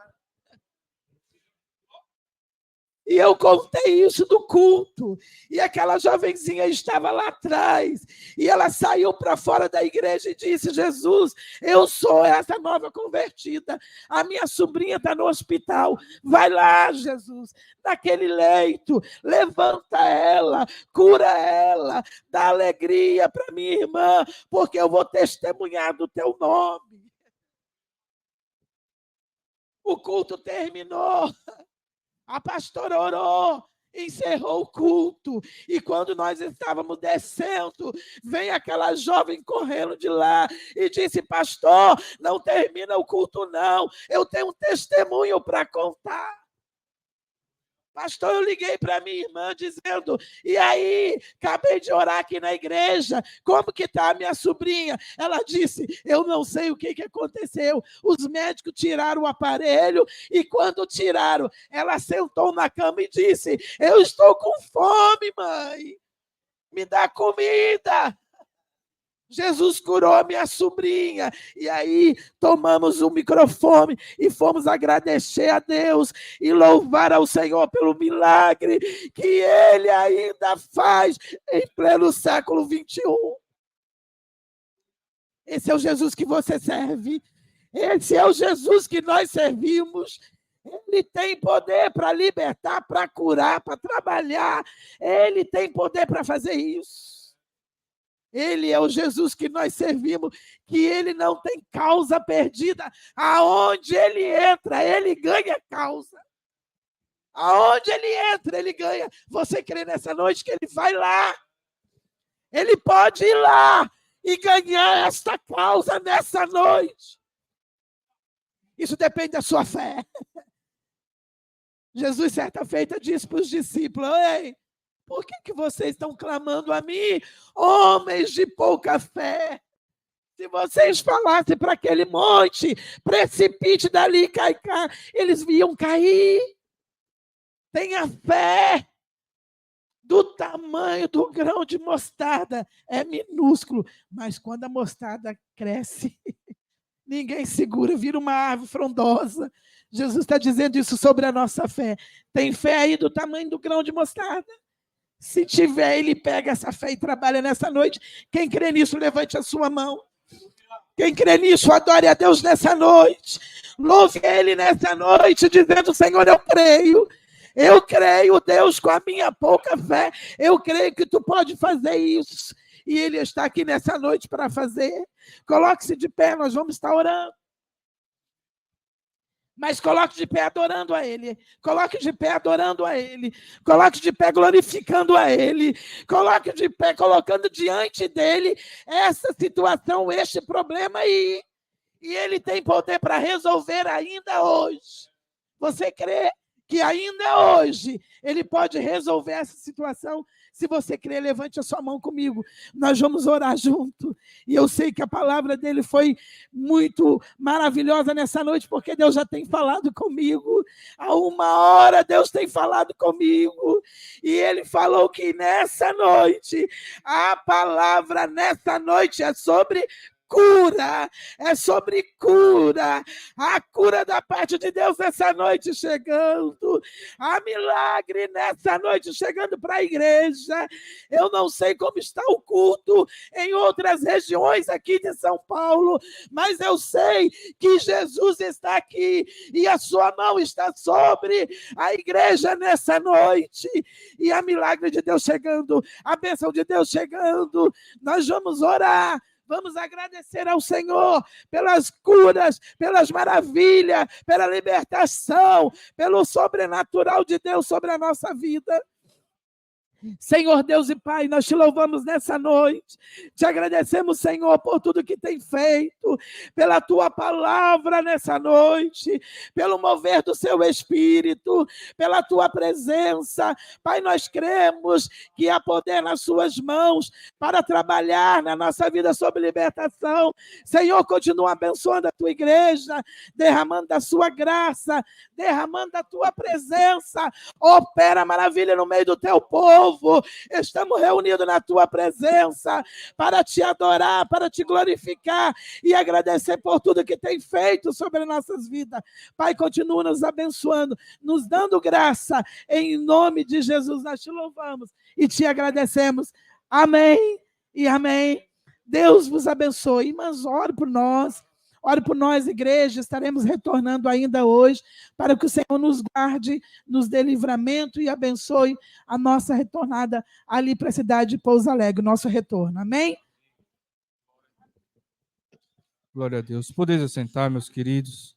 E eu contei isso no culto. E aquela jovenzinha estava lá atrás. E ela saiu para fora da igreja e disse, Jesus, eu sou essa nova convertida. A minha sobrinha está no hospital. Vai lá, Jesus, naquele leito. Levanta ela, cura ela. Dá alegria para minha irmã, porque eu vou testemunhar do teu nome. O culto terminou. A pastora orou, encerrou o culto. E quando nós estávamos descendo, vem aquela jovem correndo de lá e disse, pastor, não termina o culto não, eu tenho um testemunho para contar. Pastor, eu liguei para minha irmã dizendo, e aí, acabei de orar aqui na igreja, como que está a minha sobrinha? Ela disse, eu não sei o que aconteceu, os médicos tiraram o aparelho, e quando tiraram, ela sentou na cama e disse, eu estou com fome, mãe, me dá comida. Jesus curou a minha sobrinha. E aí tomamos o microfone e fomos agradecer a Deus e louvar ao Senhor pelo milagre que Ele ainda faz em pleno século 21. Esse é o Jesus que você serve. Esse é o Jesus que nós servimos. Ele tem poder para libertar, para curar, para trabalhar. Ele tem poder para fazer isso. Ele é o Jesus que nós servimos, que ele não tem causa perdida. Aonde ele entra, ele ganha causa. Aonde ele entra, ele ganha. Você crê nessa noite que ele vai lá? Ele pode ir lá e ganhar esta causa nessa noite. Isso depende da sua fé. Jesus, certa feita, disse para os discípulos: ei, por que vocês estão clamando a mim, homens de pouca fé? Se vocês falassem para aquele monte, precipite dali e cai cá, eles iam cair. Tenha fé. Do tamanho do grão de mostarda, é minúsculo, mas quando a mostarda cresce, ninguém segura, vira uma árvore frondosa. Jesus está dizendo isso sobre a nossa fé. Tem fé aí do tamanho do grão de mostarda? Se tiver, ele pega essa fé e trabalha nessa noite. Quem crê nisso, levante a sua mão. Quem crê nisso, adore a Deus nessa noite. Louve ele nessa noite, dizendo: Senhor, eu creio. Eu creio, Deus, com a minha pouca fé, eu creio que tu pode fazer isso. E ele está aqui nessa noite para fazer. Coloque-se de pé, nós vamos estar orando. Mas coloque de pé adorando a ele. Coloque de pé adorando a ele. Coloque de pé glorificando a ele. Coloque de pé colocando diante dele essa situação, este problema aí. E ele tem poder para resolver ainda hoje. Você crê que ainda hoje ele pode resolver essa situação? Se você crê, levante a sua mão comigo. Nós vamos orar junto. E eu sei que a palavra dele foi muito maravilhosa nessa noite, porque Deus já tem falado comigo. Há 1 hora Deus tem falado comigo. E ele falou que nessa noite, a palavra nessa noite é sobre cura, é sobre cura, a cura da parte de Deus nessa noite chegando, a milagre nessa noite chegando para a igreja. Eu não sei como está o culto em outras regiões aqui de São Paulo, mas eu sei que Jesus está aqui e a sua mão está sobre a igreja nessa noite, e a milagre de Deus chegando, a bênção de Deus chegando. Nós vamos orar. Vamos agradecer ao Senhor pelas curas, pelas maravilhas, pela libertação, pelo sobrenatural de Deus sobre a nossa vida. Senhor Deus e Pai, nós te louvamos nessa noite, te agradecemos, Senhor, por tudo que tem feito, pela tua palavra nessa noite, pelo mover do seu Espírito, pela tua presença. Pai, nós cremos que há poder nas suas mãos para trabalhar na nossa vida sobre libertação. Senhor, continua abençoando a tua igreja, derramando a sua graça, derramando a tua presença. Opera maravilha no meio do teu povo. Estamos reunidos na tua presença para te adorar, para te glorificar e agradecer por tudo que tem feito sobre as nossas vidas. Pai, continua nos abençoando, nos dando graça. Em nome de Jesus nós te louvamos e te agradecemos. Amém e amém. Deus vos abençoe. Mas ore por nós. Ore por nós, igreja, estaremos retornando ainda hoje, para que o Senhor nos guarde, nos dê livramento e abençoe a nossa retornada ali para a cidade de Pouso Alegre, nosso retorno. Amém? Glória a Deus. Podeis assentar, meus queridos.